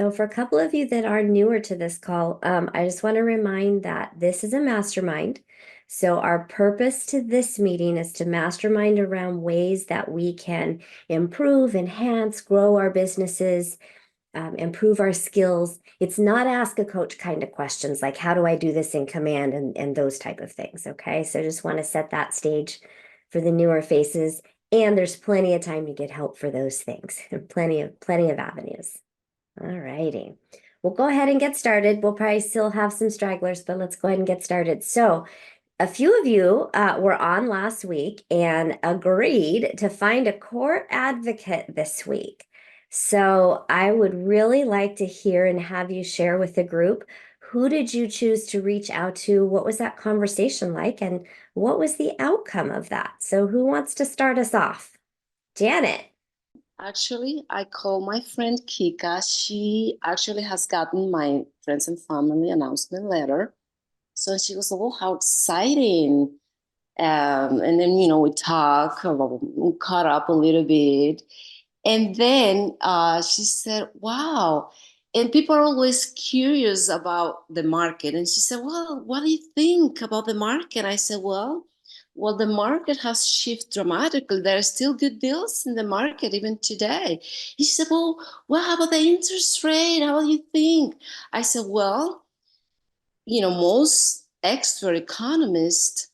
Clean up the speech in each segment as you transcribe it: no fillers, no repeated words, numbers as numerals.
So for a couple of you that are newer to this call, I just want to remind that this is a mastermind. So our purpose to this meeting is to mastermind around ways that we can improve, enhance, grow our businesses, improve our skills. It's not ask a coach kind of questions like how do I do this in command and those type of things. Okay. So just want to set that stage for the newer faces. And there's plenty of time to get help for those things. Plenty of avenues. All righty. We'll go ahead and get started. We'll probably still have some stragglers, but let's go ahead and get started. So a few of you were on last week and agreed to find a court advocate this week. So I would really like to hear and have you share with the group, who did you choose to reach out to? What was that conversation like? And what was the outcome of that? So who wants to start us off? Janet. Actually, I call my friend Kika. She actually has gotten my friends and family announcement letter. So she goes, oh, how exciting. And then, we talk, we caught up a little bit. And then she said, wow. And people are always curious about the market. And she said, well, what do you think about the market? I said, well, the market has shifted dramatically. There are still good deals in the market even today. And she said, well, how about the interest rate? How do you think? I said, well, most expert economists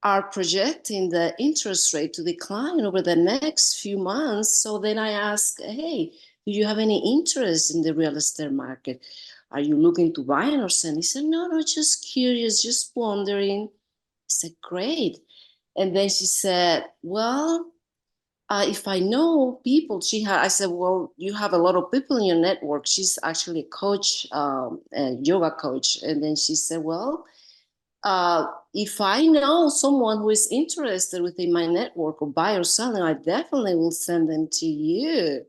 are projecting the interest rate to decline over the next few months. So then I ask, hey, do you have any interest in the real estate market? Are you looking to buy or sell? He said, no, just curious, just wondering. I said, great. And then she said, well, if I know people, I said, well, you have a lot of people in your network. She's actually a coach, a yoga coach. And then she said, well, if I know someone who is interested within my network or buy or selling, I definitely will send them to you.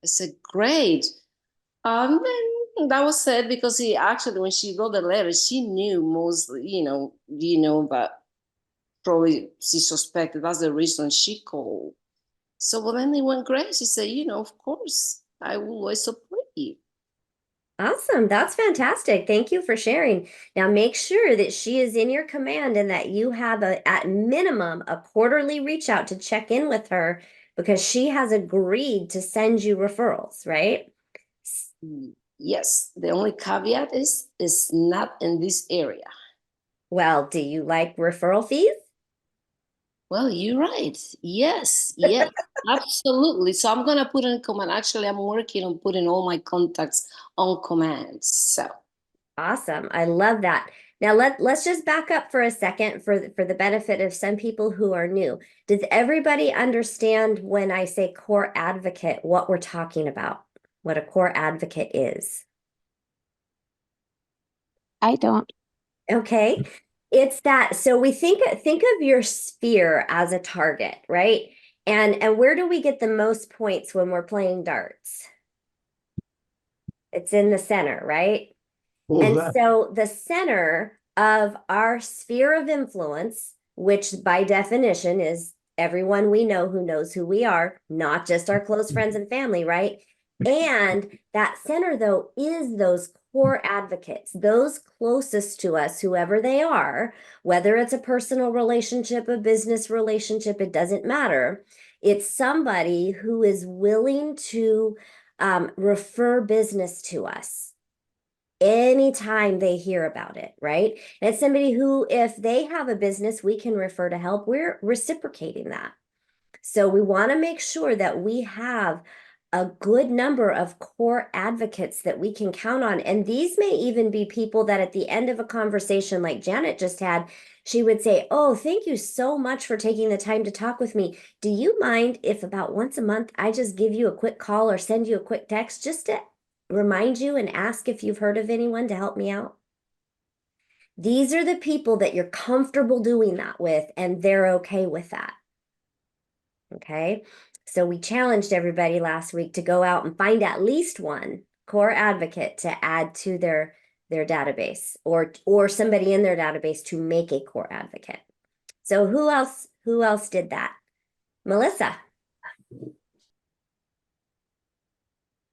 I said, great. Then that was said because he actually, when she wrote the letter, she knew mostly, but probably she suspected that's the reason she called. So well, then it went great. She said, of course, I will always support you. Awesome. That's fantastic. Thank you for sharing. Now make sure that she is in your command and that you have at minimum a quarterly reach out to check in with her because she has agreed to send you referrals, right? Yes. The only caveat is not in this area. Well, do you like referral fees? Well, you're right. Yes, absolutely. So I'm gonna put in command. Actually, I'm working on putting all my contacts on command. So Awesome. I love that. Now let's just back up for a second for the benefit of some people who are new. Does everybody understand when I say core advocate what we're talking about? What a core advocate is? I don't. Okay. It's that so we think of your sphere as a target, right? And where do we get the most points when we're playing darts? It's in the center, right? And so the center of our sphere of influence, which by definition is everyone we know who knows who we are, not just our close friends and family, right? And that center, though, is those core advocates, those closest to us, whoever they are, whether it's a personal relationship, a business relationship, it doesn't matter. It's somebody who is willing to refer business to us anytime they hear about it, right? And it's somebody who, if they have a business we can refer to help, we're reciprocating that. So we want to make sure that we have a good number of core advocates that we can count on. And these may even be people that at the end of a conversation like Janet just had, she would say, oh, thank you so much for taking the time to talk with me. Do you mind if about once a month I just give you a quick call or send you a quick text just to remind you and ask if you've heard of anyone to help me out? These are the people that you're comfortable doing that with, and they're okay with that. Okay. So we challenged everybody last week to go out and find at least one core advocate to add to their database or somebody in their database to make a core advocate. So who else did that? Melissa.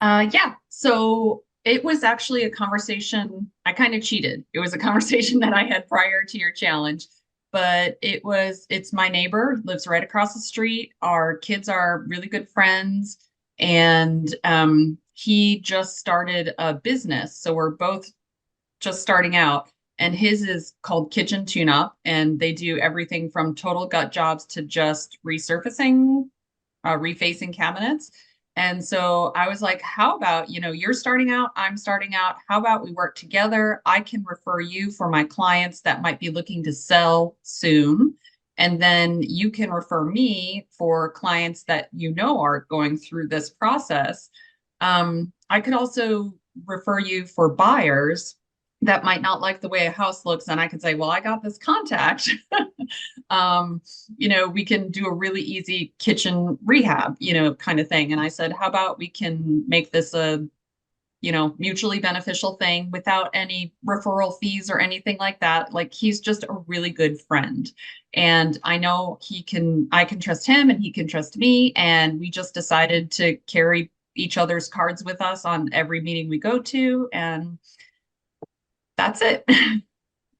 Yeah. So It was actually a conversation. I kind of cheated. It was a conversation that I had prior to your challenge, but it's my neighbor, lives right across the street. Our kids are really good friends, and he just started a business. So we're both just starting out. And his is called Kitchen Tune Up, and they do everything from total gut jobs to just resurfacing, refacing cabinets. And so I was like, how about, you're starting out, I'm starting out. How about we work together? I can refer you for my clients that might be looking to sell soon. And then you can refer me for clients that are going through this process. I could also refer you for buyers that might not like the way a house looks. And I could say, well, I got this contact. We can do a really easy kitchen rehab, kind of thing. And I said, how about we can make this a, mutually beneficial thing without any referral fees or anything like that. Like, he's just a really good friend. And I know I can trust him and he can trust me. And we just decided to carry each other's cards with us on every meeting we go to. And that's it.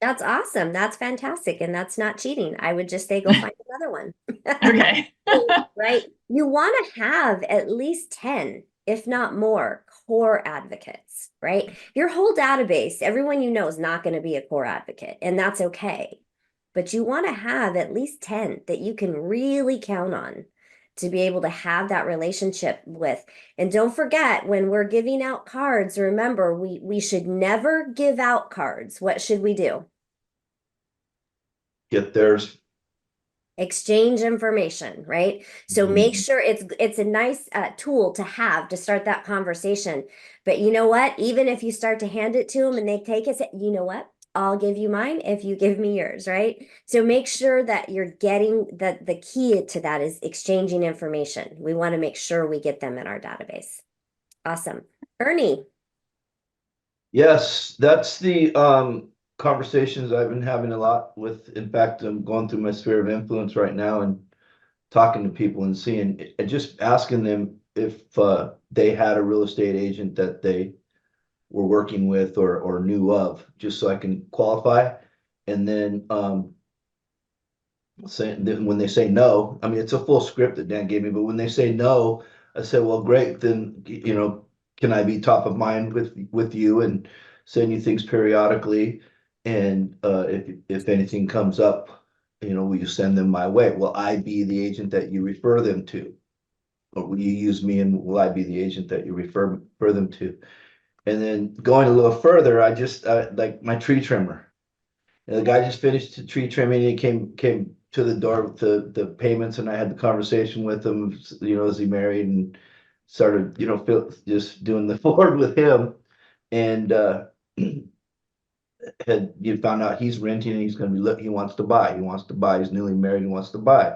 That's awesome. That's fantastic. And that's not cheating. I would just say go find another one. Okay. Right? You want to have at least 10, if not more, core advocates, right? Your whole database, everyone you know is not going to be a core advocate, and that's okay. But you want to have at least 10 that you can really count on to be able to have that relationship with. And don't forget, when we're giving out cards, remember, we should never give out cards. What should we do? Get theirs. Exchange information, right? So make sure it's a nice tool to have to start that conversation. But you know what? Even if you start to hand it to them and they take it, you know what? I'll give you mine if you give me yours, right? So make sure that you're getting the key to that is exchanging information. We want to make sure we get them in our database. Awesome. Ernie. Yes, that's the conversations I've been having a lot with. In fact, I'm going through my sphere of influence right now and talking to people and seeing and just asking them if they had a real estate agent that they were working with or knew of, just so I can qualify. And then when they say no, I mean, it's a full script that Dan gave me, but when they say no, I said, well, great, then, can I be top of mind with you and send you things periodically? And if anything comes up, will you send them my way? Will I be the agent that you refer them to? Or will you use me and will I be the agent that you refer them to? And then going a little further, I just like my tree trimmer. And the guy just finished the tree trimming. He came to the door with the payments, and I had the conversation with him. Is he married? And started, just doing the forward with him. And had found out he's renting and he's going to be he wants to buy. He wants to buy. He's newly married. He wants to buy.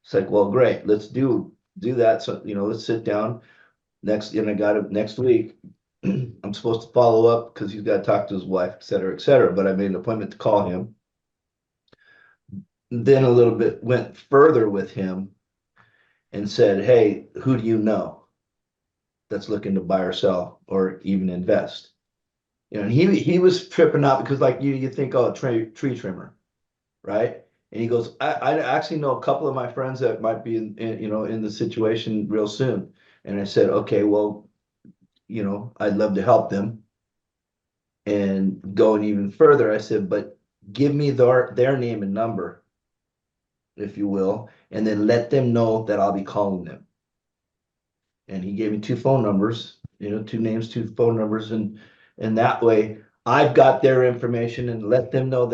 It's like, well, great. Let's do that. So let's sit down next. And I got it next week. I'm supposed to follow up because he's got to talk to his wife, et cetera, et cetera. But I made an appointment to call him. Then a little bit went further with him and said, hey, who do you know that's looking to buy or sell or even invest? And he was tripping out because like you think, oh, tree trimmer, right? And he goes, I actually know a couple of my friends that might be in the situation real soon. And I said, okay, well, I'd love to help them. And going even further, I said, but give me their name and number, if you will, and then let them know that I'll be calling them. And he gave me two phone numbers, two names, two phone numbers, and that way I've got their information and let them know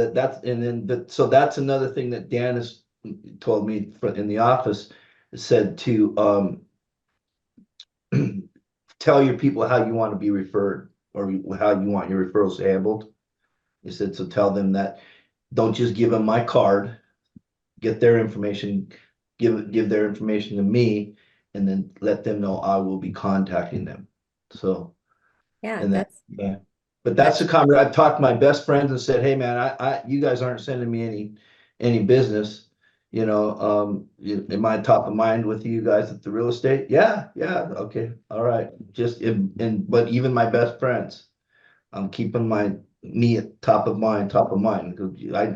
so that's another thing that Dan has told me in the office, said to tell your people how you want to be referred or how you want your referrals handled. He said, so tell them that don't just give them my card, get their information, give their information to me, and then let them know I will be contacting them. So, Yeah, and that's yeah. But that's the conversation. I've talked to my best friends and said, hey man, you guys aren't sending me any business. Am I top of mind with you guys at the real estate? Yeah, okay, all right. But even my best friends, I'm keeping me at top of mind, top of mind.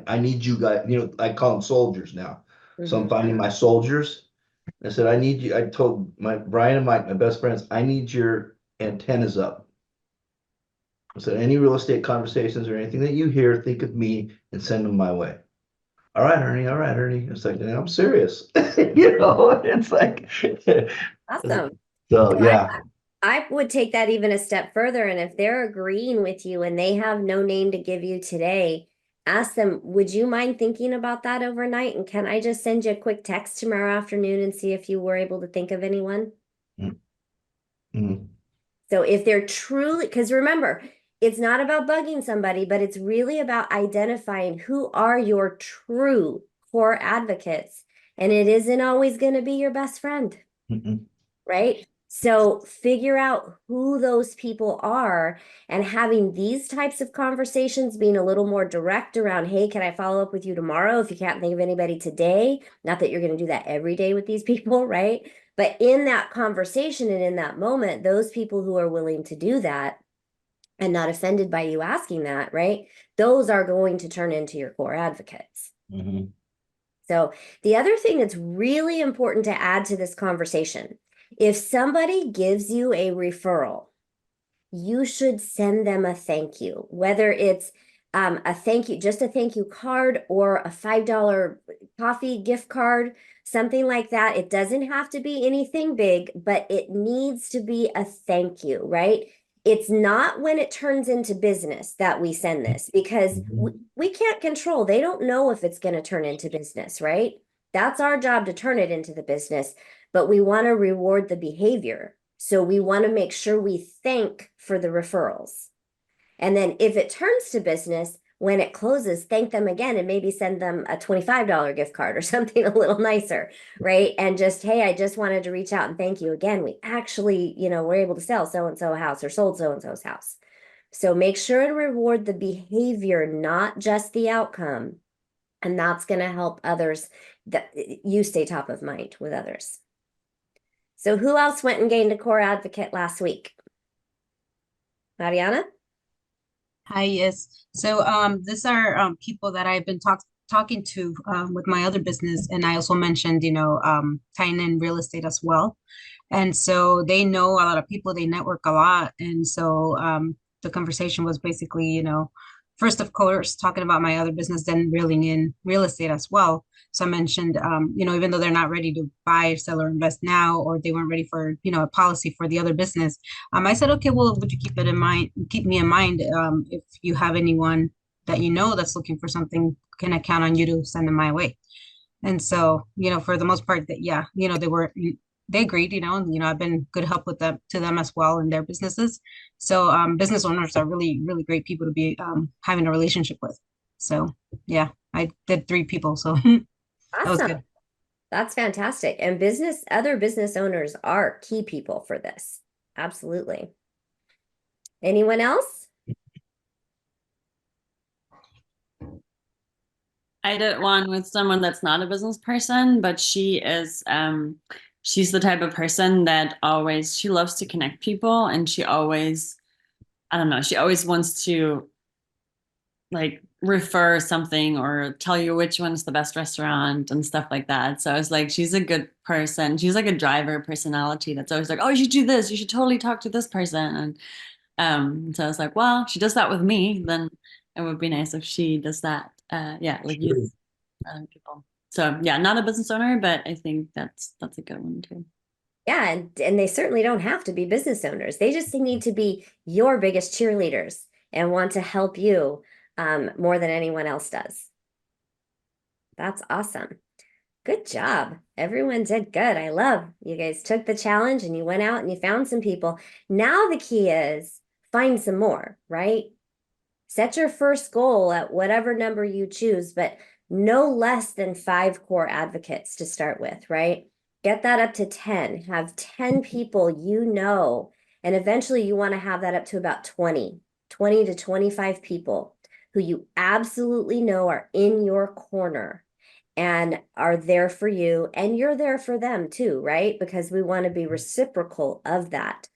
I need you guys, I call them soldiers now. So I'm finding my soldiers. I said, I need you. I told Brian and Mike, my best friends, I need your antennas up. I said, any real estate conversations or anything that you hear, think of me and send them my way. All right, Ernie. All right, Ernie. It's like, I'm serious. It's like, Awesome. so So yeah. I would take that even a step further. And if they're agreeing with you and they have no name to give you today, ask them, would you mind thinking about that overnight? And can I just send you a quick text tomorrow afternoon and see if you were able to think of anyone? Mm-hmm. So if they're truly, because remember, it's not about bugging somebody, but it's really about identifying who are your true core advocates. And it isn't always going to be your best friend. Mm-hmm. Right? So figure out who those people are and having these types of conversations, being a little more direct around, hey, can I follow up with you tomorrow if you can't think of anybody today? Not that you're going to do that every day with these people, right? But in that conversation and in that moment, those people who are willing to do that and not offended by you asking that, right? Those are going to turn into your core advocates. Mm-hmm. So the other thing that's really important to add to this conversation, if somebody gives you a referral, you should send them a thank you, whether it's a thank you, just a thank you card or a $5 coffee gift card, something like that. It doesn't have to be anything big, but it needs to be a thank you, right? It's not when it turns into business that we send this because we can't control. They don't know if it's going to turn into business, right? That's our job to turn it into the business, but we want to reward the behavior. So we want to make sure we thank for the referrals. And then if it turns to business, when it closes, thank them again and maybe send them a $25 gift card or something a little nicer, right? And just, hey, I just wanted to reach out and thank you again. We actually, were able to sell so-and-so a house or sold so-and-so's house. So make sure to reward the behavior, not just the outcome. And that's going to help others that you stay top of mind with others. So who else went and gained a core advocate last week? Mariana? Hi, yes. So these are people that I've been talking to with my other business, and I also mentioned, tying in real estate as well. And so they know a lot of people, they network a lot. And so the conversation was basically, first, of course, talking about my other business, then reeling in real estate as well. So I mentioned, even though they're not ready to buy, sell, or invest now, or they weren't ready for, a policy for the other business, I said, okay, well, would you keep me in mind if you have anyone that that's looking for something, can I count on you to send them my way? And so, for the most part, that they agreed, I've been good help with them to them as well in their businesses. So business owners are really, really great people to be having a relationship with. So yeah, I did 3 people. So that was good. Awesome. That's fantastic. And other business owners are key people for this. Absolutely. Anyone else? I did one with someone that's not a business person, but she's the type of person that she loves to connect people, and she always wants to like refer something or tell you which one's the best restaurant and stuff like that. So I was like, she's a good person. She's like a driver personality that's always like, oh, you should do this. You should totally talk to this person. And so I was like, well, she does that with me, then it would be nice if she does that. Like you, other people. So yeah, not a business owner, but I think that's a good one too. Yeah, and they certainly don't have to be business owners. They just need to be your biggest cheerleaders and want to help you more than anyone else does. That's awesome. Good job. Everyone did good. I love you guys took the challenge and you went out and you found some people. Now the key is find some more, right? Set your first goal at whatever number you choose, but no less than 5 core advocates to start with, right? Get that up to 10. Have 10 people and eventually you want to have that up to about 20 to 25 people who you absolutely know are in your corner and are there for you, and you're there for them too, right? Because we want to be reciprocal of that.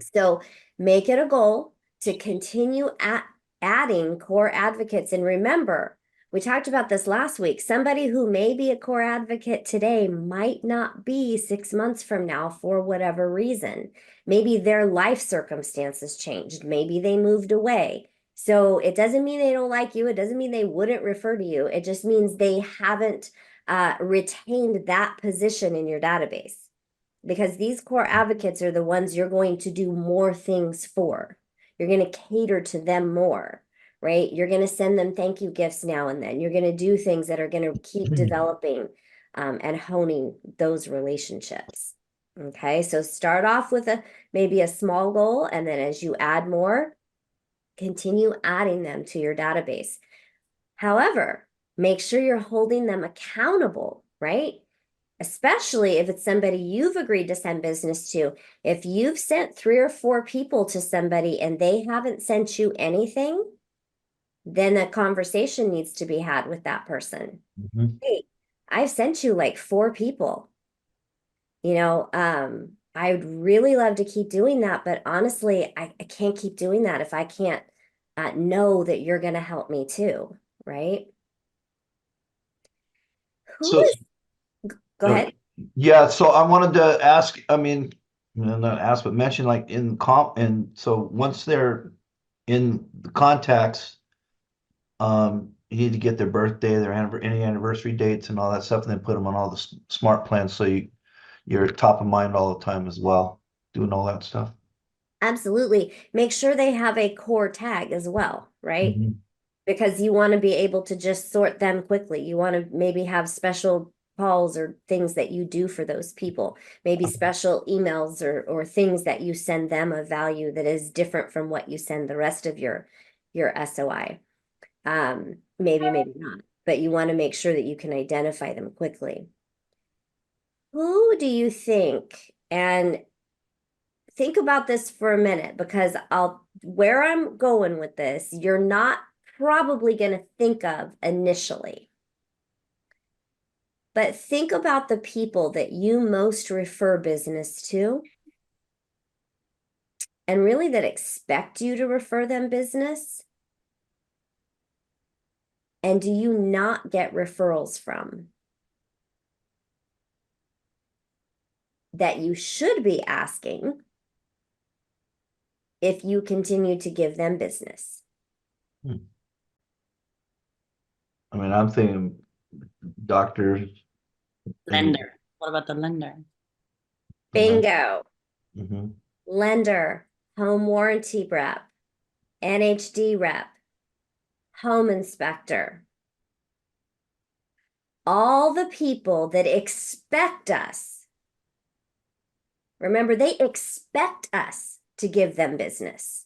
So make it a goal to continue adding core advocates. And remember, we talked about this last week. Somebody who may be a core advocate today might not be 6 months from now for whatever reason. Maybe their life circumstances changed. Maybe they moved away. So it doesn't mean they don't like you. It doesn't mean they wouldn't refer to you. It just means they haven't retained that position in your database, because these core advocates are the ones you're going to do more things for. You're going to cater to them more, right? You're going to send them thank you gifts now and then. You're going to do things that are going to keep developing and honing those relationships. Okay, so start off with maybe a small goal, and then as you add more, continue adding them to your database. However, make sure you're holding them accountable, right? Especially if it's somebody you've agreed to send business to. If you've sent 3 or 4 people to somebody and they haven't sent you anything, then a conversation needs to be had with that person. Hey, I've sent you like 4 people. I would really love to keep doing that, but honestly, I can't keep doing that if I can't know that you're going to help me too, right? Who is? Go ahead. Yeah, so I wanted to ask, I mean, not ask, but mention like in and so once they're in the contacts, you need to get their birthday, their any anniversary dates and all that stuff, and then put them on all the smart plans so you're top of mind all the time as well, doing all that stuff. Absolutely. Make sure they have a core tag as well, right? Mhm. Because you want to be able to just sort them quickly. You want to maybe have special calls or things that you do for those people, maybe special emails or things that you send them of value that is different from what you send the rest of your SOI. Maybe not, but you want to make sure that you can identify them quickly. Who do you think, and think about this for a minute, because where I'm going with this, you're not probably going to think of initially. But think about the people that you most refer business to, and really that expect you to refer them business. And do you not get referrals from that you should be asking if you continue to give them business? I mean, I'm thinking doctors. Lender. What about the lender? Bingo. Mhm. Lender, home warranty rep, NHD rep, home inspector. All the people that expect us. Remember, they expect us to give them business.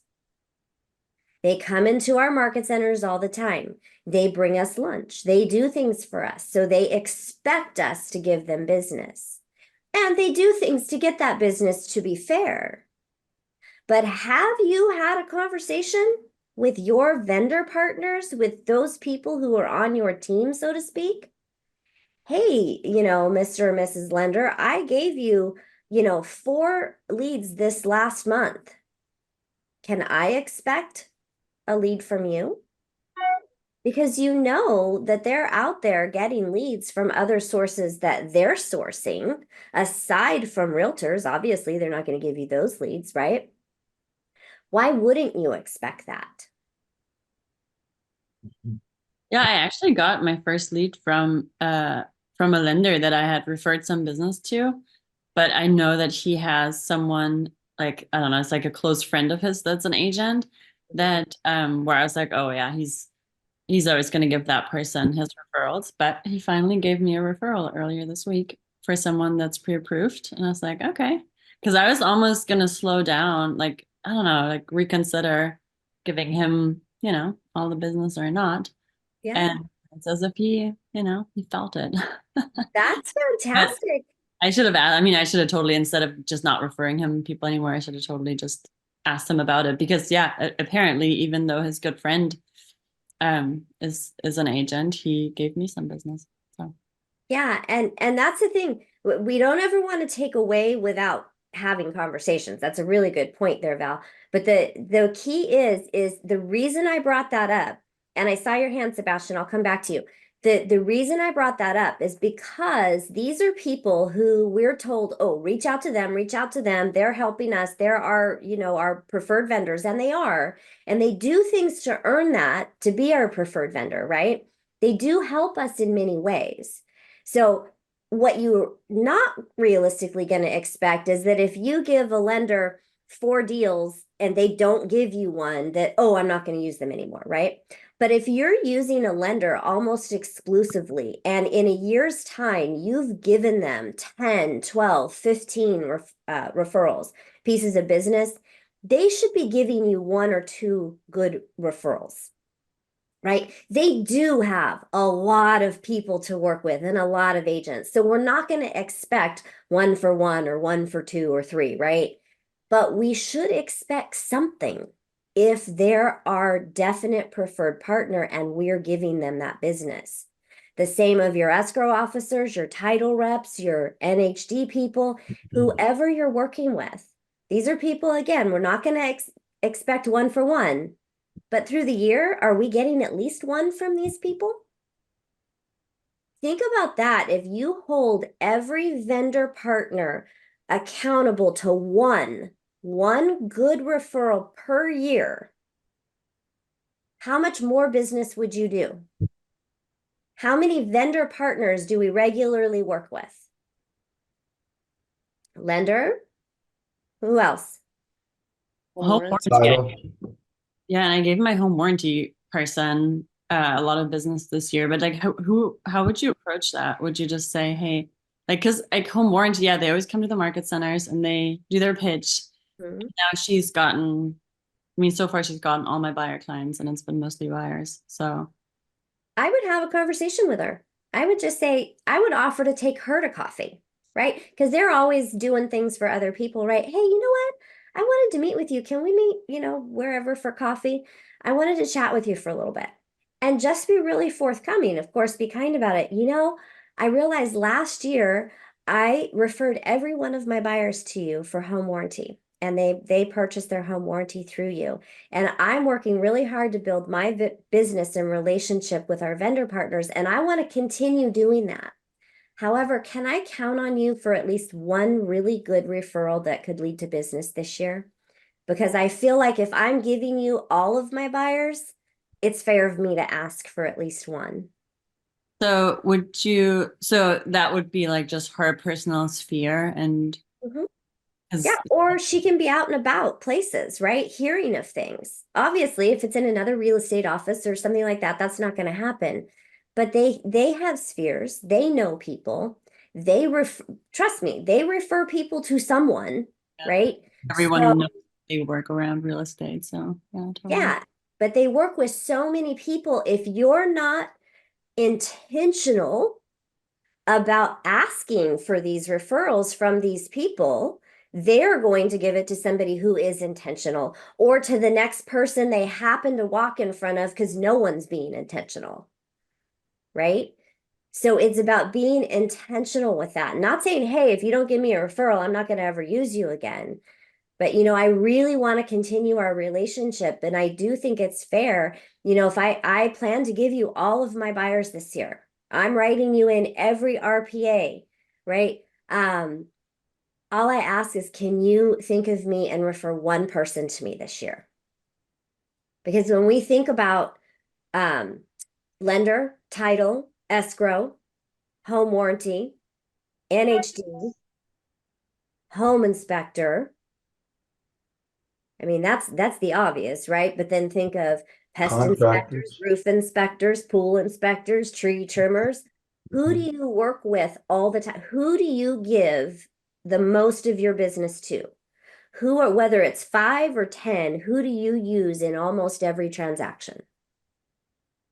They come into our market centers all the time. They bring us lunch. They do things for us. So they expect us to give them business. And they do things to get that business, to be fair. But have you had a conversation with your vendor partners, with those people who are on your team, so to speak? Hey, Mr. or Mrs. Lender, I gave you, 4 leads this last month. Can I expect a lead from you? Because you know that they're out there getting leads from other sources that they're sourcing, aside from realtors. Obviously, they're not going to give you those leads, right? Why wouldn't you expect that? Yeah, I actually got my first lead from a lender that I had referred some business to, but I know that he has someone, like, I don't know, it's like a close friend of his that's an agent, that where I was like, oh yeah, he's always going to give that person his referrals. But he finally gave me a referral earlier this week for someone that's pre-approved, and I was like, okay, because I was almost going to slow down, like, I don't know, like reconsider giving him, all the business or not. Yeah, And it's as if he felt it. that's But fantastic. I should have asked, I mean, I should have totally, instead of just not referring him people anymore, I should have totally just asked him about it. Because yeah, apparently, even though his good friend is an agent, he gave me some business. Yeah, and that's the thing. We don't ever want to take away without having conversations. That's a really good point there, Val. But the key is the reason I brought that up, and I saw your hand, Sebastian, I'll come back to you. The reason I brought that up is because these are people who we're told, oh, reach out to them, reach out to them. They're helping us. They're our, our preferred vendors, and they are. And they do things to earn that to be our preferred vendor, right? They do help us in many ways. So what you're not realistically going to expect is that if you give a lender 4 deals and they don't give you one, that, oh, I'm not going to use them anymore, right? But if you're using a lender almost exclusively, and in a year's time, you've given them 10, 12, 15 referrals, pieces of business, they should be giving you 1 or 2 good referrals, right? They do have a lot of people to work with and a lot of agents. So we're not going to expect 1 for 1 or 1 for 2 or 3, right? But we should expect something if they're our definite preferred partner and we're giving them that business. The same of your escrow officers, your title reps, your NHD people, whoever you're working with. These are people, again, we're not going to expect 1 for 1. But through the year, are we getting at least 1 from these people? Think about that. If you hold every vendor partner accountable to one good referral per year, how much more business would you do? How many vendor partners do we regularly work with? Lender? Who else? Home Warranty. warranty. Yeah, and I gave my home warranty person a lot of business this year. But like, how would you approach that? Would you just say, hey, like, because like home warranty, yeah, they always come to the market centers and they do their pitch. Mhm. Now she's gotten, I mean, so far she's gotten all my buyer clients, and it's been mostly buyers. So I would have a conversation with her. I would just say, I would offer to take her to coffee, right? Because they're always doing things for other people, right? Hey, you know what? I wanted to meet with you. Can we meet, wherever for coffee? I wanted to chat with you for a little bit and just be really forthcoming. Of course, be kind about it. I realized last year I referred every one of my buyers to you for home warranty, and they purchased their home warranty through you. And I'm working really hard to build my business and relationship with our vendor partners, and I want to continue doing that. However, can I count on you for at least 1 really good referral that could lead to business this year? Because I feel like if I'm giving you all of my buyers, it's fair of me to ask for at least 1. so that would be like just her personal sphere and Mhm. 'cause- Yeah, or she can be out and about places, right? Hearing of things. Obviously, if it's in another real estate office or something like that, that's not going to happen. But they have spheres. They know people. Trust me, they refer people to someone, Yeah. right? everyone knows they work around real estate. So yeah, totally. Yeah, but they work with so many people. If you're not intentional about asking for these referrals from these people, they're going to give it to somebody who is intentional or to the next person they happen to walk in front of because no one's being intentional, right? So it's about being intentional with that. Not saying, hey, if you don't give me a referral, I'm not going to ever use you again. But, I really want to continue our relationship. And I do think it's fair. If I plan to give you all of my buyers this year, I'm writing you in every RPA, right? All I ask is, can you think of me and refer 1 person to me this year? Because when we think about lender, title, escrow, home warranty, NHD, home inspector, I mean, that's the obvious, right? But then think of pest inspectors, Contractors. roof inspectors, pool inspectors, tree trimmers. Who do you work with all the time? Who do you give the most of your business to? Whether it's 5 or 10, who do you use in almost every transaction?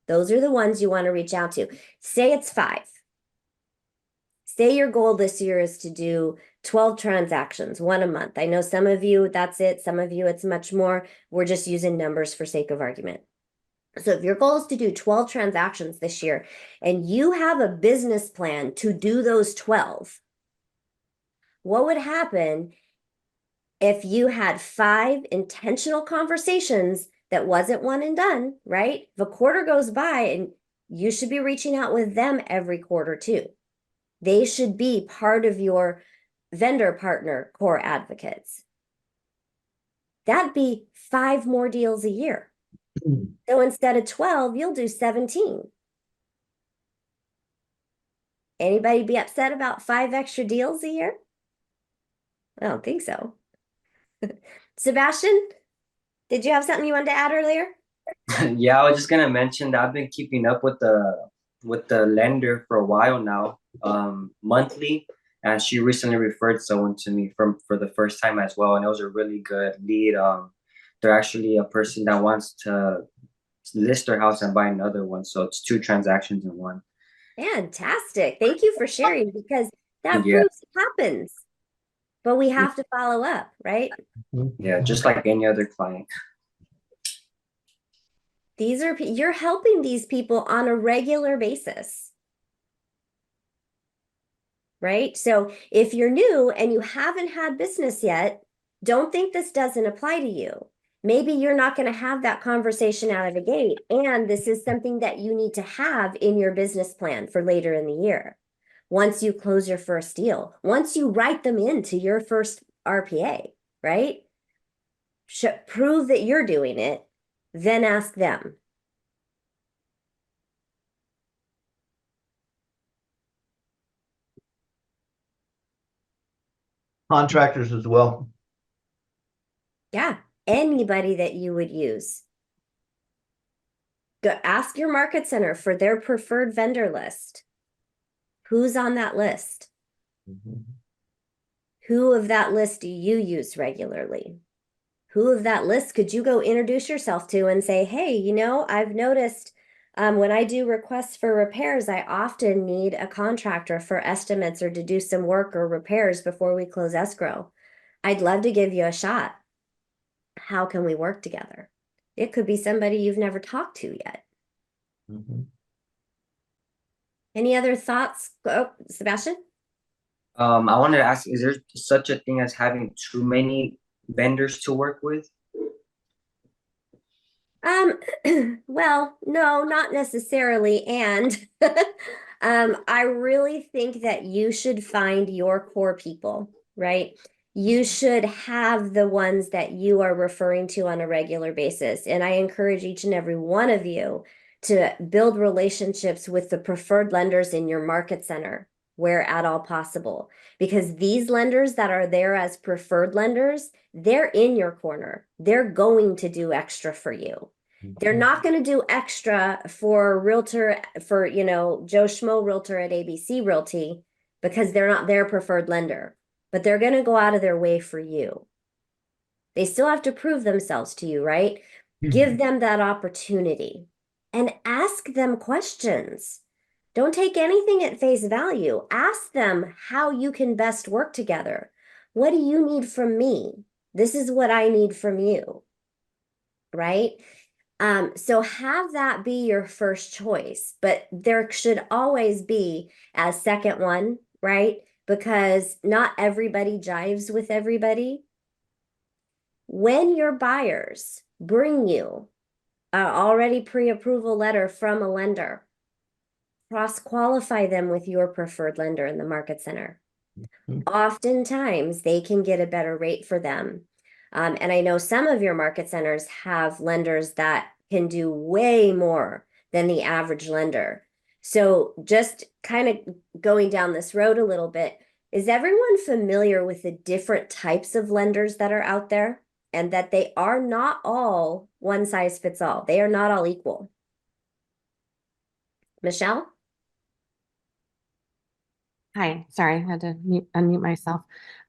Those are the ones you want to reach out to. Say it's 5. Say your goal this year is to do 12 transactions, 1 a month. I know some of you, that's it. Some of you, it's much more. We're just using numbers for sake of argument. So if your goal is to do 12 transactions this year and you have a business plan to do those 12, what would happen if you had 5 intentional conversations that wasn't one and done, right? If a quarter goes by and you should be reaching out with them every quarter too. They should be part of your vendor partner core advocates. That'd be 5 more deals a year. So instead of 12, you'll do 17. Anybody be upset about 5 extra deals a year? I don't think so. Sebastian, did you have something you wanted to add earlier? Yeah, I was just gonna mention that I've been keeping up with the lender for a while now, monthly, and she recently referred someone to me for the first time as well, and it was a really good lead. They're actually a person that wants to list their house and buy another one, so it's 2 transactions in one. Fantastic. Thank you for sharing because that Yeah, proves it happens. But we have to follow up, right? yeah, just like any other client. You're helping these people on a regular basis. Right? So if you're new and you haven't had business yet, don't think this doesn't apply to you. Maybe you're not going to have that conversation out of the gate. And this is something that you need to have in your business plan for later in the year. Once you close your first deal, once you write them into your first RPA, right? Prove that you're doing it, then ask them. Contractors as well. Yeah, anybody that you would use. Go ask your market center for their preferred vendor list. Who's on that list? Who of that list do you use regularly? Who of that list could you go introduce yourself to and say, hey, I've noticed when I do requests for repairs, I often need a contractor for estimates or to do some work or repairs before we close escrow. I'd love to give you a shot. How can we work together? It could be somebody you've never talked to yet. Any other thoughts? Oh, Sebastian? I wanted to ask, is there such a thing as having too many vendors to work with? Well, no, not necessarily. And I really think that you should find your core people, right? You should have the ones that you are referring to on a regular basis. And I encourage each and every one of you to build relationships with the preferred lenders in your market center where at all possible. Because these lenders that are there as preferred lenders, they're in your corner. They're going to do extra for you. They're not going to do extra for realtor, for, Joe Schmo realtor at ABC Realty because they're not their preferred lender, but they're going to go out of their way for you. They still have to prove themselves to you, right? Give them that opportunity and ask them questions. Don't take anything at face value. Ask them how you can best work together. What do you need from me? This is what I need from you, right? So have that be your first choice, but there should always be a second one, right? Because not everybody jives with everybody. When your buyers bring you an already pre-approval letter from a lender, cross-qualify them with your preferred lender in the market center. Oftentimes, they can get a better rate for them. And I know some of your market centers have lenders that can do way more than the average lender. So just kind of going down this road a little bit, is everyone familiar with the different types of lenders that are out there and that they are not all one size fits all? They are not all equal. Michelle? Hi, sorry, I had to unmute myself.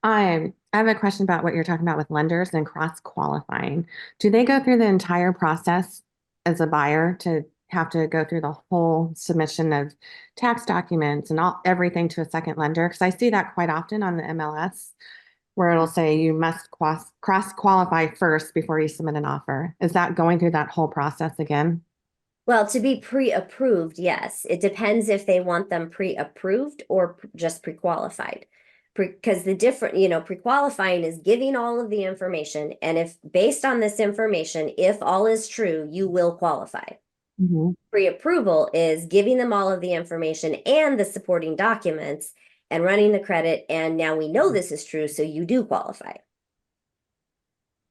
I have a question about what you're talking about with lenders and cross-qualifying. Do they go through the entire process as a buyer to have to go through the whole submission of tax documents and everything to a second lender? Because I see that quite often on the MLS where it'll say you must cross-qualify first before you submit an offer. Is that going through that whole process again? Well, to be pre-approved, yes. It depends if they want them pre-approved or just pre-qualified. Because the different, pre-qualifying is giving all of the information. And if based on this information, if all is true, you will qualify. Mhm. Pre-approval is giving them all of the information and the supporting documents and running the credit. And now we know this is true, so you do qualify.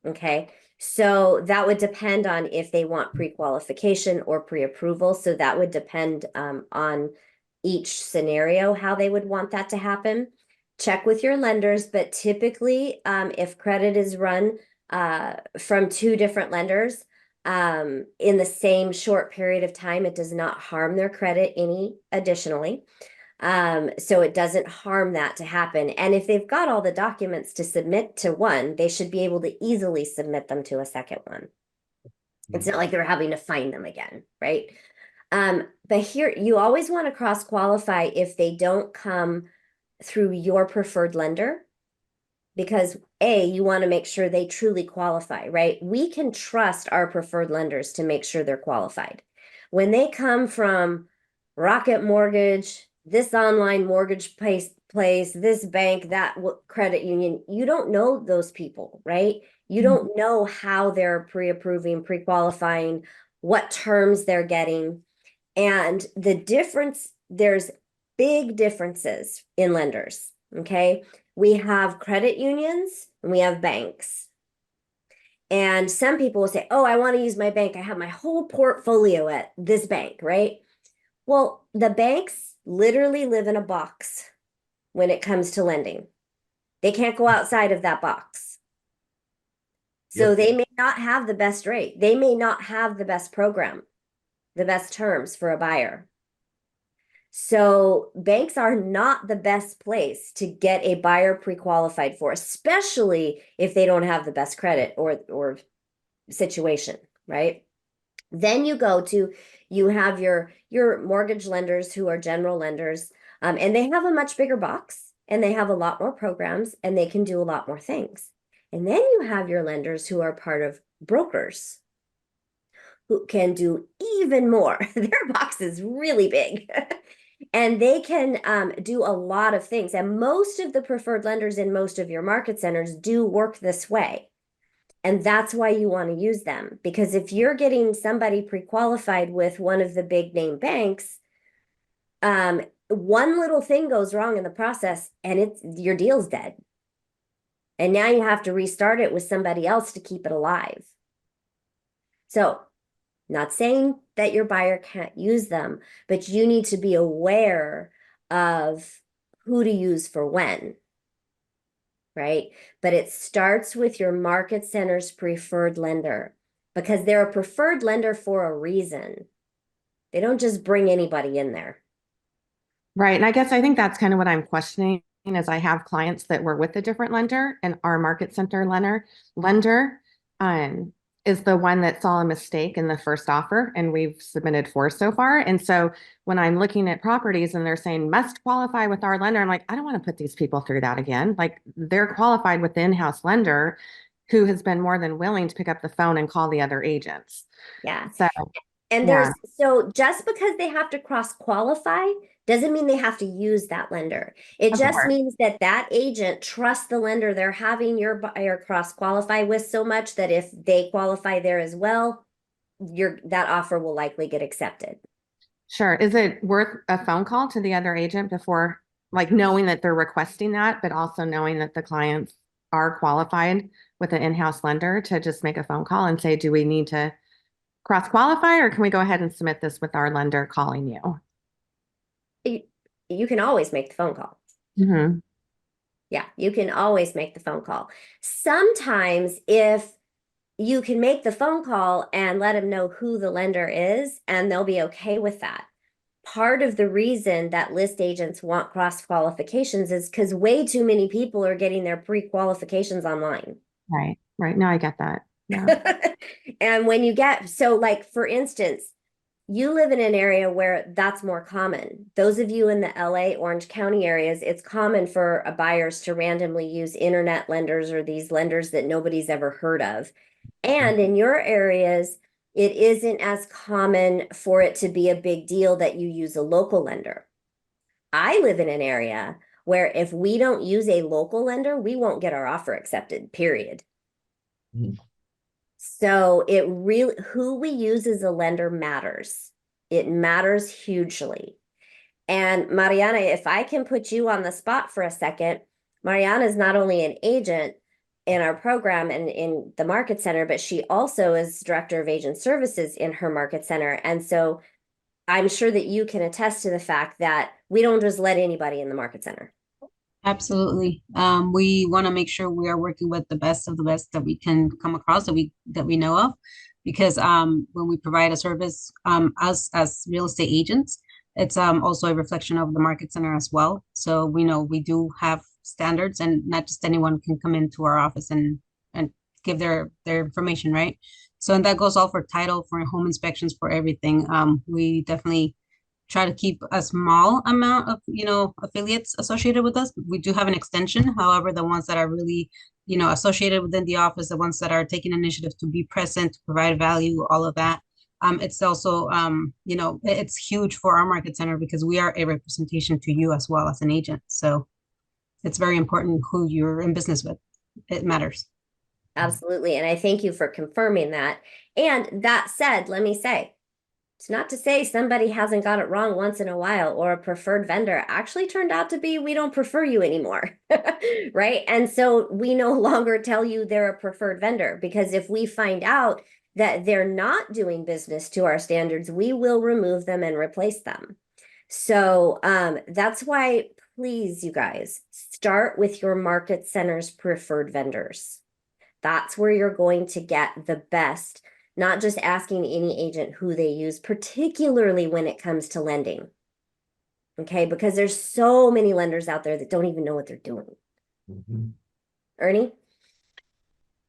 Okay. So that would depend on if they want pre-qualification or pre-approval. So that would depend on each scenario, how they would want that to happen. Check with your lenders, but typically, if credit is run from two different lenders in the same short period of time, it does not harm their credit any additionally. So it doesn't harm that to happen. And if they've got all the documents to submit to one, they should be able to easily submit them to a second one. It's not like they're having to find them again, right? But here, you always want to cross qualify if they don't come through your preferred lender, because you want to make sure they truly qualify, right? We can trust our preferred lenders to make sure they're qualified. When they come from Rocket Mortgage, this online mortgage place, this bank, that credit union, you don't know those people, right? You don't know how they're pre-approving, pre-qualifying, what terms they're getting. And the difference, there's big differences in lenders, okay? We have credit unions and we have banks. And some people will say, oh, I want to use my bank. I have my whole portfolio at this bank, right? Well, the banks literally live in a box when it comes to lending. They can't go outside of that box. So Yep. they may not have the best rate. They may not have the best program, the best terms for a buyer. So banks are not the best place to get a buyer pre-qualified for, especially if they don't have the best credit or situation, right? Then you have your mortgage lenders who are general lenders, and they have a much bigger box and they have a lot more programs and they can do a lot more things. And then you have your lenders who are part of brokers who can do even more. Their box is really big. And they can do a lot of things. And most of the preferred lenders in most of your market centers do work this way. And that's why you want to use them. Because if you're getting somebody pre-qualified with one of the big name banks, one little thing goes wrong in the process and your deal's dead. And now you have to restart it with somebody else to keep it alive. So, not saying that your buyer can't use them, but you need to be aware of who to use for when, right? But it starts with your market center's preferred lender because they're a preferred lender for a reason. They don't just bring anybody in there. Right. And I think that's kind of what I'm questioning is I have clients that were with a different lender and our market center lender is the one that saw a mistake in the first offer and we've submitted 4 so far. And so when I'm looking at properties and they're saying must qualify with our lender, I'm like, I don't want to put these people through that again. Like they're qualified with the in-house lender who has been more than willing to pick up the phone and call the other agents. Yeah. So And yeah. so just because they have to cross qualify doesn't mean they have to use that lender. It Of just course. means that that agent trusts the lender they're having your buyer cross qualify with so much that if they qualify there as well, that offer will likely get accepted. Sure. Is it worth a phone call to the other agent before, like knowing that they're requesting that, but also knowing that the clients are qualified with an in-house lender to just make a phone call and say, do we need to cross qualify or can we go ahead and submit this with our lender calling you? You can always make the phone call. Mm-hmm. Yeah, you can always make the phone call. Sometimes if you can make the phone call and let them know who the lender is, and they'll be okay with that. Part of the reason that list agents want cross qualifications is because way too many people are getting their pre-qualifications online. Right. Right. No, I get that. Yeah. And when you so like, for instance, you live in an area where that's more common. Those of you in the LA, Orange County areas, it's common for buyers to randomly use internet lenders or these lenders that nobody's ever heard of. And in your areas, it isn't as common for it to be a big deal that you use a local lender. I live in an area where if we don't use a local lender, we won't get our offer accepted, period. Hmm. So it really, who we use as a lender matters. It matters hugely. And Mariana, if I can put you on the spot for a second, Mariana is not only an agent in our program and in the market center, but she also is director of agent services in her market center. And so I'm sure that you can attest to the fact that we don't just let anybody in the market center. Absolutely. We want to make sure we are working with the best of the best that we can come across that we know of, because when we provide a service us as real estate agents, it's also a reflection of the market center as well. So we know we do have standards, and not just anyone can come into our office and give their information, right? So, and that goes all for title, for home inspections, for everything. We definitely try to keep a small amount of, affiliates associated with us. We do have an extension. However, the ones that are really, associated within the office, the ones that are taking initiative to be present, to provide value, all of that. It's also, it's huge for our market center because we are a representation to you as well as an agent. So it's very important who you're in business with. It matters. Absolutely. And I thank you for confirming that. And that said, let me say, it's not to say somebody hasn't got it wrong once in a while, or a preferred vendor actually turned out to be, we don't prefer you anymore, right? And so we no longer tell you they're a preferred vendor, because if we find out that they're not doing business to our standards, we will remove them and replace them. So that's why, please, you guys, start with your market center's preferred vendors. That's where you're going to get the best, not just asking any agent who they use, particularly when it comes to lending. Okay, because there's so many lenders out there that don't even know what they're doing. Mm-hmm. Ernie?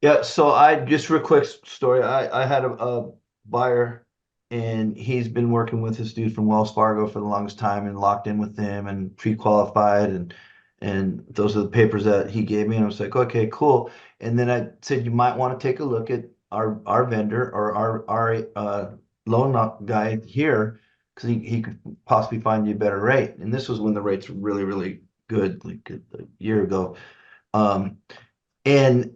Yeah, so I just real quick story. I had a buyer, and he's been working with this dude from Wells Fargo for the longest time and locked in with them and pre-qualified, and those are the papers that he gave me, and I was like, okay, cool. And then I said, you might want to take a look at our vendor or our loan guy here, because he could possibly find you a better rate. And this was when the rates were really, really good, like a year ago. And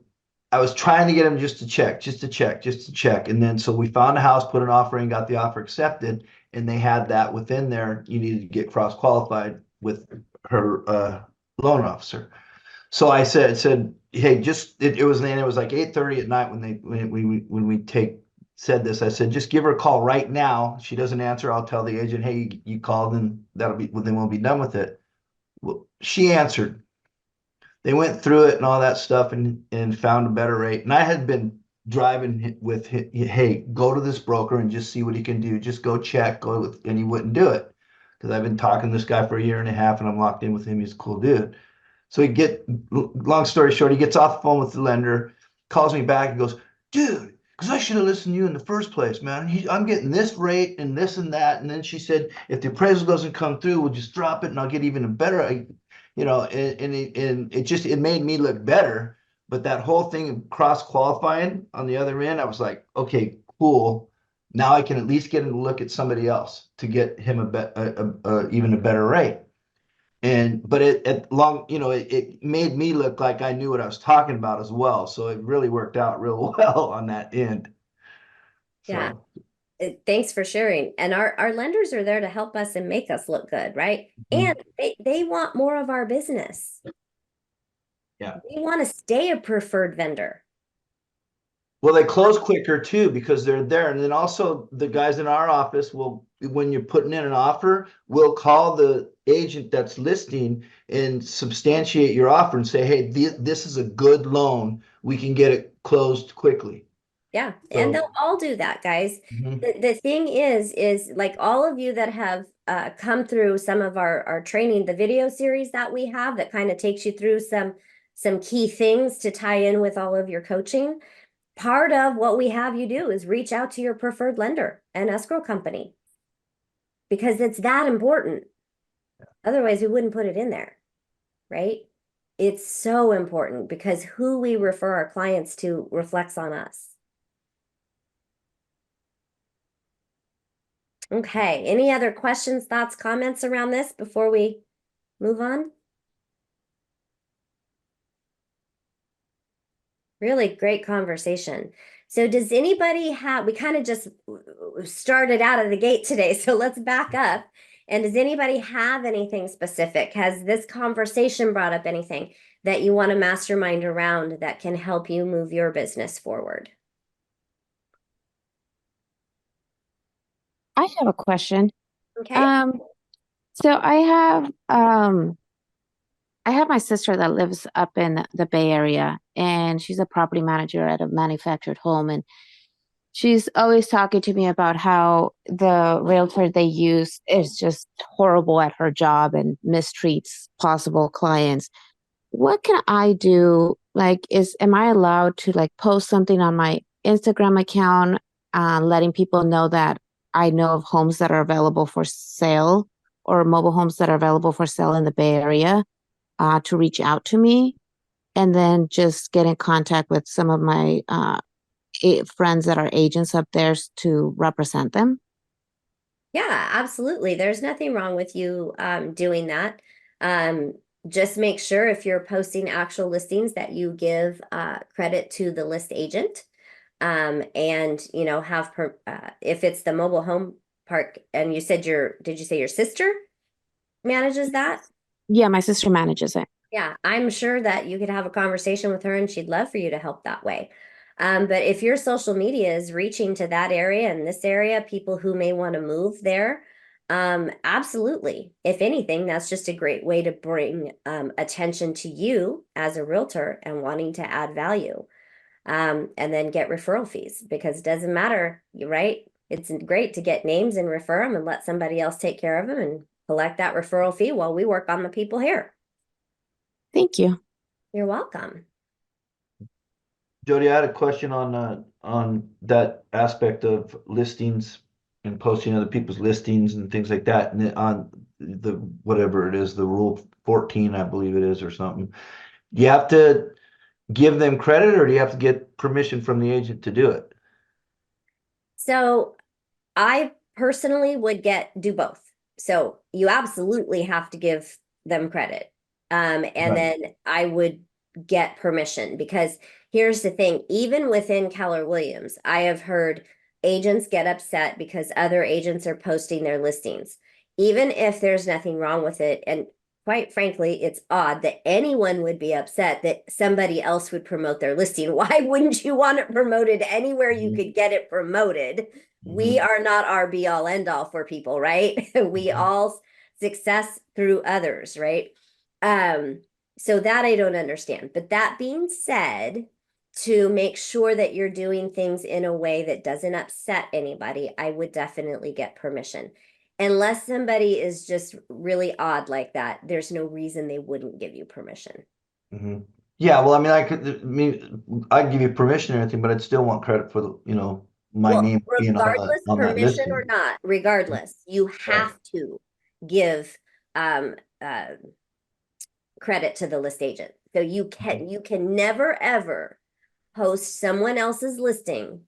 I was trying to get him just to check. And then so we found a house, put an offer in, got the offer accepted, and they had that within there. You needed to get cross qualified with her loan officer. So I said, hey, it was like 8:30 at night when we said this. I said, just give her a call right now. She doesn't answer, I'll tell the agent, hey, you called, and then we'll be done with it. Well, she answered. They went through it and all that stuff and found a better rate. And I had been driving with, hey, go to this broker and just see what he can do. Just go check, and he wouldn't do it, because I've been talking to this guy for a year and a half, and I'm locked in with him. He's a cool dude. So long story short, he gets off the phone with the lender, calls me back and goes, dude, because I should have listened to you in the first place, man. I'm getting this rate and this and that. And then she said, if the appraisal doesn't come through, we'll just drop it and I'll get even a better, and it made me look better. But that whole thing of cross qualifying on the other end, I was like, okay, cool. Now I can at least get him to look at somebody else to get him even a better rate. But it made me look like I knew what I was talking about as well. So it really worked out real well on that end. Yeah. So, Thanks for sharing. And our lenders are there to help us and make us look good, right? Mhm. And they want more of our business. Yeah. They want to stay a preferred vendor. Well, they close quicker too because they're there. And then also the guys in our office will, when you're putting in an offer, will call the agent that's listing and substantiate your offer and say, hey, this is a good loan. We can get it closed quickly. Yeah, So, and they'll all do that, guys. mhm. The thing is like all of you that have come through some of our training, the video series that we have that kind of takes you through some key things to tie in with all of your coaching. Part of what we have you do is reach out to your preferred lender and escrow company, because it's that important. Otherwise, we wouldn't put it in there, right? It's so important because who we refer our clients to reflects on us. Okay, any other questions, thoughts, comments around this before we move on? Really great conversation. So does anybody have, we kind of just started out of the gate today, so let's back up. And does anybody have anything specific? Has this conversation brought up anything that you want to mastermind around that can help you move your business forward? I have a question. Okay. So I have my sister that lives up in the Bay Area, and she's a property manager at a manufactured home, and she's always talking to me about how the realtor they use is just horrible at her job and mistreats possible clients. What can I do? Like, am I allowed to like post something on my Instagram account, letting people know that I know of homes that are available for sale or mobile homes that are available for sale in the Bay Area, to reach out to me, and then just get in contact with some of my friends that are agents up there to represent them? Yeah, absolutely. There's nothing wrong with you doing that. Um, just make sure if you're posting actual listings that you give credit to the list agent. And have if it's the mobile home park, and you said did you say your sister manages that? Yeah, my sister manages it. Yeah, I'm sure that you could have a conversation with her and she'd love for you to help that way. But if your social media is reaching to that area and this area, people who may want to move there, absolutely. If anything, that's just a great way to bring attention to you as a realtor and wanting to add value. And then get referral fees, because it doesn't matter, right? It's great to get names and refer them and let somebody else take care of them and collect that referral fee while we work on the people here. Thank you. You're welcome. Jodi, I had a question on that aspect of listings and posting other people's listings and things like that, and on the whatever it is, the rule 14, I believe it is, or something. Do you have to give them credit, or do you have to get permission from the agent to do it? So I personally would do both. So you absolutely have to give them credit. And Right. then I would get permission, because here's the thing, even within Keller Williams, I have heard agents get upset because other agents are posting their listings, even if there's nothing wrong with it. And quite frankly, it's odd that anyone would be upset that somebody else would promote their listing. Why wouldn't you want it promoted anywhere you Mhm. could get it promoted? We Mhm. are not our be all end all for people, right? We Mhm. all success through others, right? So that I don't understand. But that being said, to make sure that you're doing things in a way that doesn't upset anybody, I would definitely get permission. Unless somebody is just really odd like that, there's no reason they wouldn't give you permission. Mhm. Yeah, well, I mean, I'd give you permission and everything, but I'd still want credit for my Well, name being regardless, on that permission or listing. not, regardless, you Right. have to give um credit to the list agent. So you can never ever post someone else's listing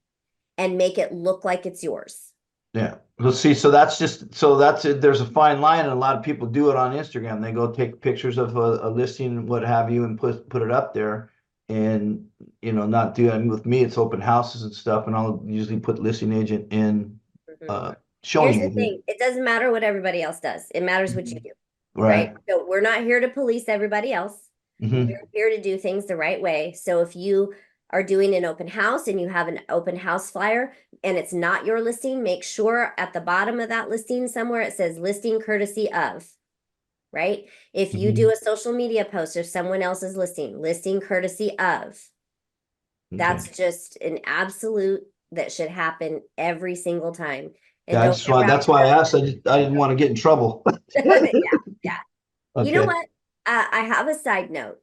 and make it look like it's yours. Yeah. Well, see, so that's it. There's a fine line, and a lot of people do it on Instagram. They go take pictures of a listing, what have you, and put it up there. And not do. I mean, with me, it's open houses and stuff, and I'll usually put listing agent in, Mhm. showing Here's the you here. thing, it doesn't matter what everybody else does. It matters what you do, right? Right. So we're not here to police everybody else. Hmm. We're here to do things the right way. So if you are doing an open house and you have an open house flyer and it's not your listing, make sure at the bottom of that listing somewhere it says listing courtesy of, right? If you do a social media post of someone else's listing courtesy of, that's just an absolute that should happen every single time. And don't get wrapped That's why I up. asked. I didn't want to get in trouble. Yeah, yeah. You know Okay. what? I have a side note.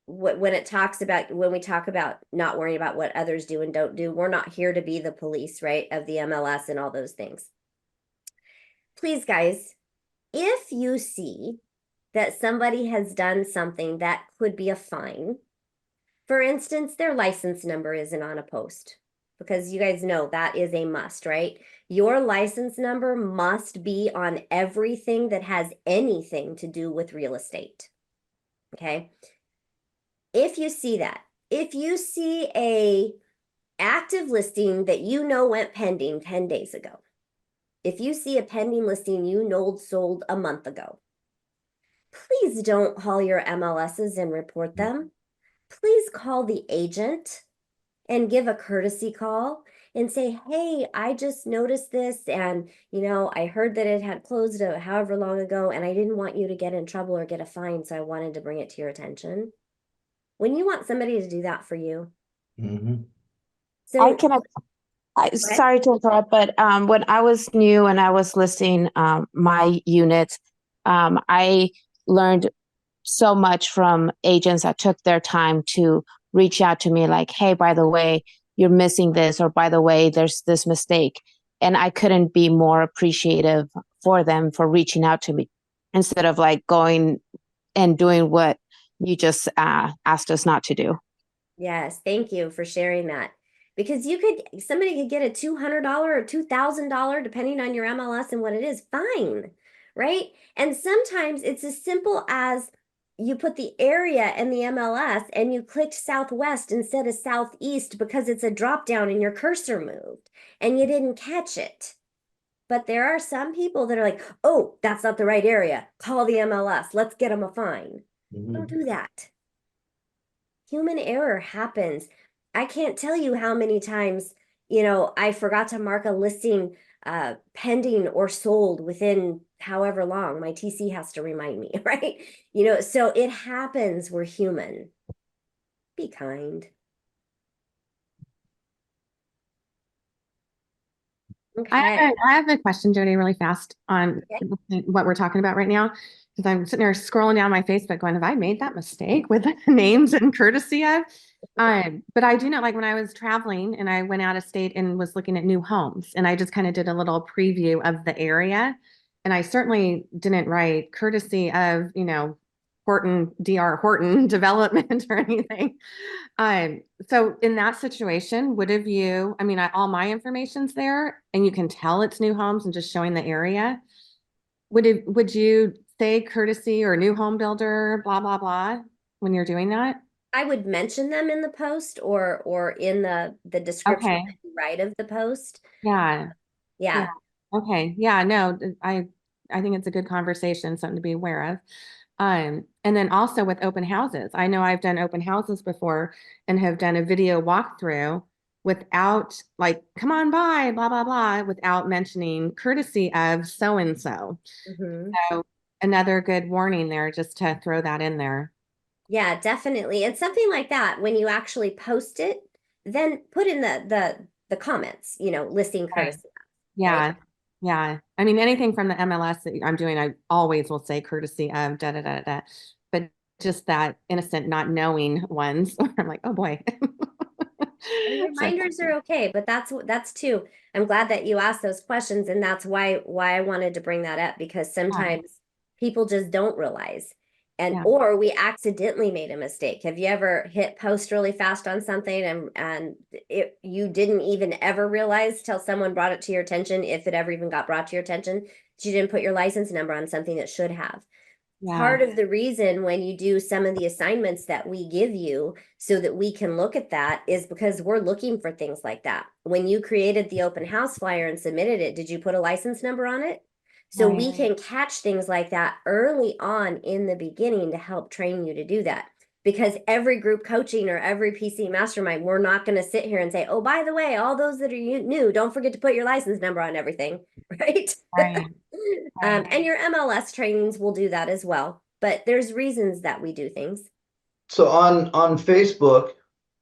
When we talk about not worrying about what others do and don't do, we're not here to be the police, right? Of the MLS and all those things. Please, guys, if you see that somebody has done something that could be a fine, for instance, their license number isn't on a post, because you guys know that is a must, right? Your license number must be on everything that has anything to do with real estate. Okay. If you see that, if you see a active listing that you know went pending 10 days ago, if you see a pending listing you know sold a month ago, please don't haul your MLSs and report them. Please call the agent and give a courtesy call and say, hey, I just noticed this, and I heard that it had closed however long ago, and I didn't want you to get in trouble or get a fine, so I wanted to bring it to your attention. When you want somebody to do that for you. Mm-hmm. So sorry to interrupt, but when I was new and I was listing my units, I learned so much from agents that took their time to reach out to me like, hey, by the way, you're missing this, or by the way, there's this mistake. And I couldn't be more appreciative for them for reaching out to me instead of like going and doing what you just asked us not to do. yes, thank you for sharing that. Because somebody could get a $200 or $2,000, depending on your MLS and what it is, fine, right? And sometimes it's as simple as you put the area and the MLS and you clicked Southwest instead of Southeast because it's a drop down and your cursor moved and you didn't catch it. But there are some people that are like, oh, that's not the right area. Call the MLS. Let's get them a fine. Don't do that. Human error happens. I can't tell you how many times, I forgot to mark a listing pending or sold within however long. My TC has to remind me, right? So it happens. We're human. Be kind. Okay. I have a question, Jodi, really fast on what we're talking about right now. Because I'm sitting there scrolling down my Facebook going, have I made that mistake with names and courtesy of? But I do know, like when I was traveling and I went out of state and was looking at new homes, and I just kind of did a little preview of the area. And I certainly didn't write courtesy of, Horton, DR Horton development or anything. So in that situation, all my information's there and you can tell it's new homes and just showing the area. Would you say courtesy or new home builder, blah, blah, blah, when you're doing that? I would mention them in the post or in the description Okay. that you write of the post. Yeah. Yeah. Okay. Yeah, no, I think it's a good conversation, something to be aware of. And then also with open houses, I know I've done open houses before and have done a video walkthrough without like, come on by, blah, blah, blah, without mentioning courtesy of so-and-so. Mhm. So another good warning there, just to throw that in there. Yeah, definitely. And something like that, when you actually post it, then put in the comments, listing courtesy. Yeah. Yeah. I mean, anything from the MLS that I'm doing, I always will say courtesy of da da da da. But just that innocent, not knowing ones, I'm like, oh boy. And So, reminders are okay, but that's too. I'm glad that you asked those questions, and that's why I wanted to bring that up, because sometimes people just don't realize, Yeah. or we accidentally made a mistake. Have you ever hit post really fast on something and you didn't even ever realize till someone brought it to your attention, if it ever even got brought to your attention, that you didn't put your license number on something that should have? Part of the reason when you do some of the assignments that we give you so that we can look at that is because we're looking for things like that. When you created the open house flyer and submitted it, did you put a license number on it? So we can catch things like that early on in the beginning to help train you to do that. Because every group coaching or every PC mastermind, we're not going to sit here and say, oh, by the way, all those that are new, don't forget to put your license number on everything, right? Right. And your MLS trainings will do that as well. But there's reasons that we do things. So on Facebook,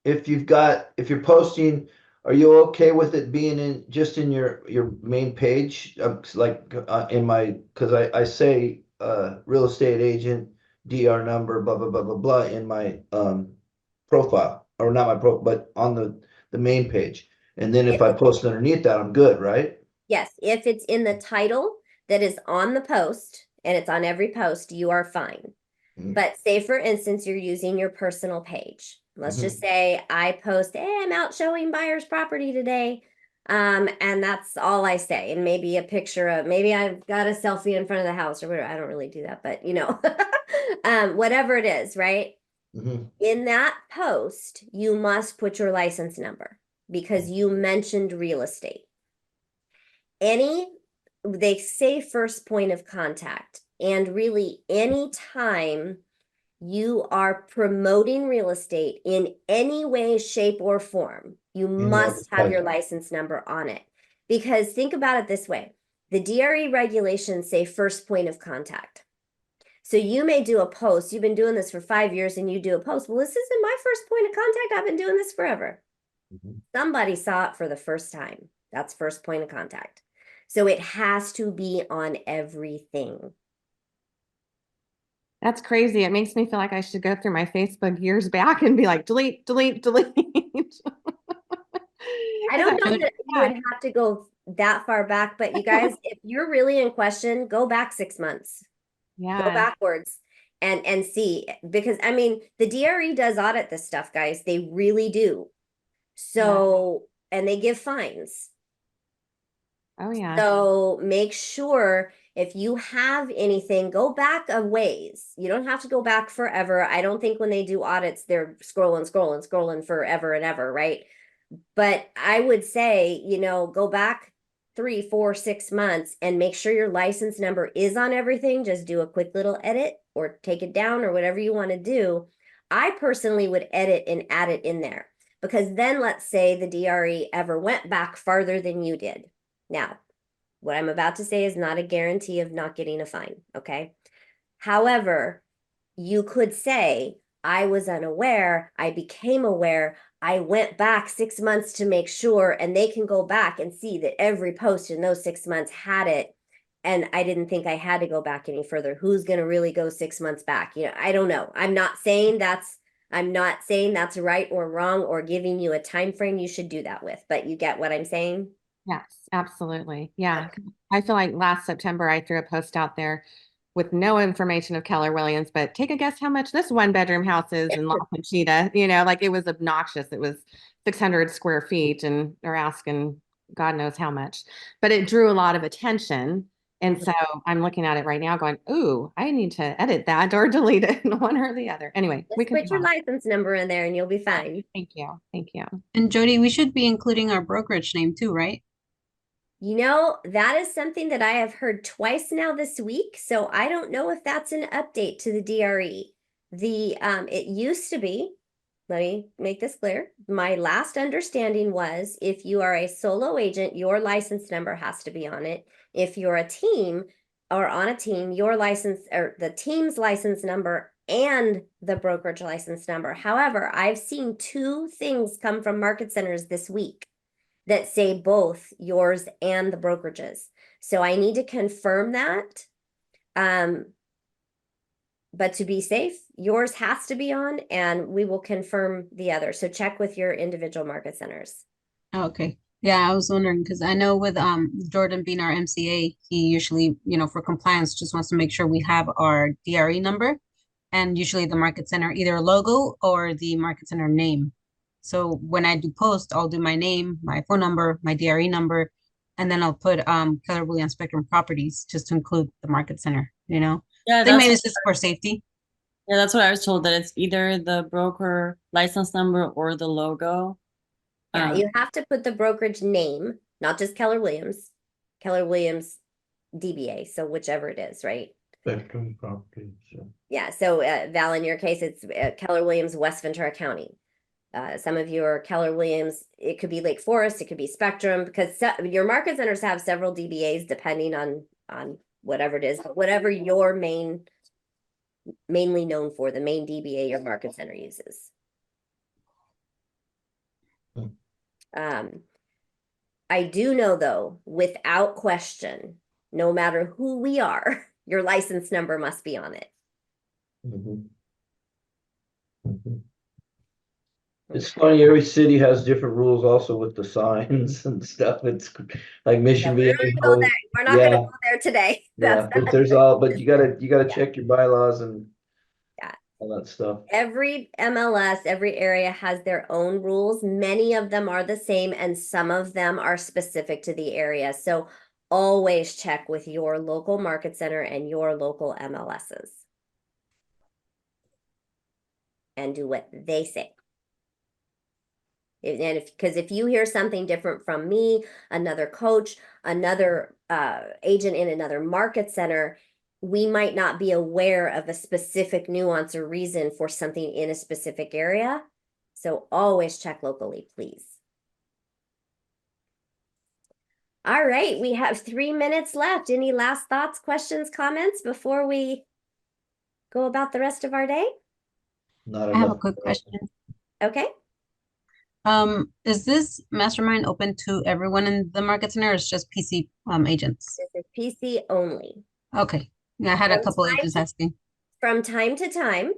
if you're posting, are you okay with it being in your main page? Because I say real estate agent, DR number, blah blah blah blah blah in my profile, or not my profile, but on the main page. And then if I post underneath that, I'm good, right? Yes, if it's in the title that is on the post and it's on every post, you are fine. Mhm. But say, for instance, you're using your personal page. Let's just say I post, hey, I'm out showing buyer's property today. And that's all I say. And maybe a picture of, maybe I've got a selfie in front of the house or whatever. I don't really do that, but you know, whatever it is, right? Mhm. In that post, you must put your license number because you mentioned real estate. They say first point of contact, and really any time you are promoting real estate in any way, shape, or form, you Any must have your advertisement. license number on it. Because think about it this way, the DRE regulations say first point of contact. So you may do a post, you've been doing this for 5 years and you do a post, well, this isn't my first point of contact, I've been doing this forever. Mhm. Somebody saw it for the first time. That's first point of contact. So it has to be on everything. That's crazy. It makes me feel like I should go through my Facebook years back and be like, delete, delete, delete. I don't know that you would have to go that far back, but you guys, if you're really in question, go back 6 months. Go Yeah. backwards and see, because I mean, the DRE does audit this stuff, guys. They really do. So, and they give fines. Oh, yeah. So make sure if you have anything, go back a ways. You don't have to go back forever. I don't think when they do audits, they're scrolling forever and ever, right? But I would say, you know, go back 3, 4, 6 months and make sure your license number is on everything. Just do a quick little edit or take it down or whatever you want to do. I personally would edit and add it in there because then let's say the DRE ever went back farther than you did. Now, what I'm about to say is not a guarantee of not getting a fine, okay? However, you could say, I was unaware, I became aware, I went back 6 months to make sure, and they can go back and see that every post in those 6 months had it. And I didn't think I had to go back any further. Who's going to really go 6 months back? You know, I don't know. I'm not saying that's right or wrong or giving you a time frame you should do that with, but you get what I'm saying? Yes, absolutely. Yeah. I feel like last September I threw a post out there with no information of Keller Williams, but take a guess how much this 1-bedroom house is in La Conchita. You know, like it was obnoxious. It was 600 square feet and they're asking God knows how much, but it drew a lot of attention. And so I'm looking at it right now going, ooh, I need to edit that or delete it, one or the other. Anyway, we Just can put your license number in there and you'll be fine. Thank you. Thank you. And Jody, we should be including our brokerage name too, right? You know, that is something that I have heard twice now this week. So I don't know if that's an update to the DRE. It used to be, let me make this clear. My last understanding was if you are a solo agent, your license number has to be on it. If you're a team or on a team, your license or the team's license number and the brokerage license number. However, I've seen 2 things come from market centers this week that say both yours and the brokerages. So I need to confirm that. But to be safe, yours has to be on and we will confirm the other. So check with your individual market centers. Okay. Yeah, I was wondering because I know with Jordan being our MCA, he usually, you know, for compliance just wants to make sure we have our DRE number and usually the market center either logo or the market center name. So when I do post, I'll do my name, my phone number, my DRE number, and then I'll put Keller Williams Spectrum Properties just to include the market center, you know. Yeah, I think maybe that's it's just for safety. yeah, that's what I was told that it's either the broker license number or the logo. Yeah, you have to put the brokerage name, not just Keller Williams DBA. So whichever it is, right? Spectrum properties. Yeah. So Val, in your case, it's Keller Williams, West Ventura County. Some of you are Keller Williams. It could be Lake Forest. It could be Spectrum because your market centers have several DBAs depending on whatever it is, but whatever your mainly known for, the main DBA your market center uses. I do know though, without question, no matter who we are, your license number must be on it. Mhm. Mhm. It's funny, every city has different rules also with the signs and stuff. It's like Yeah, Mission we're Viejo. not gonna go there. We're not gonna Yeah, go there today. yeah, That's but there's all, but you gotta Yeah. check your bylaws and all that stuff. Every MLS, every area has their own rules. Many of them are the same, and some of them are specific to the area. So always check with your local market center and your local MLSs. And do what they say. Because if you hear something different from me, another coach, another agent in another market center, we might not be aware of a specific nuance or reason for something in a specific area. So always check locally, please. All right, we have 3 minutes left. Any last thoughts, questions, comments before we go about the rest of our day? Not I have a enough. quick question. Okay. Is this mastermind open to everyone in the market center, or is just PC agents? This is PC only. Okay. Yeah, I had a couple agents asking. From time to time,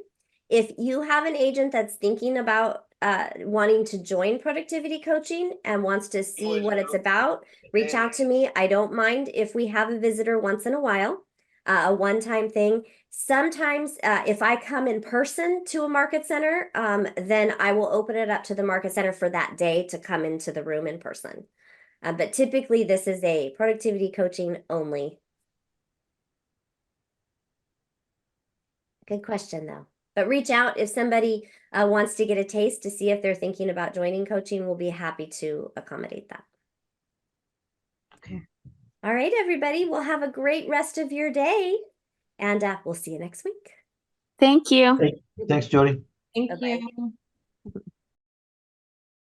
if you have an agent that's thinking about wanting to join productivity coaching and wants to see what it's about, reach out to me. I don't mind if we have a visitor once in a while, a one-time thing. Sometimes if I come in person to a market center, then I will open it up to the market center for that day to come into the room in person. But typically this is a productivity coaching only. Good question, though. But reach out if somebody wants to get a taste to see if they're thinking about joining coaching. We'll be happy to accommodate that. Okay. All right, everybody. We'll have a great rest of your day, and we'll see you next week. Thank you. Thanks, Jodi. Thank Bye-bye. you.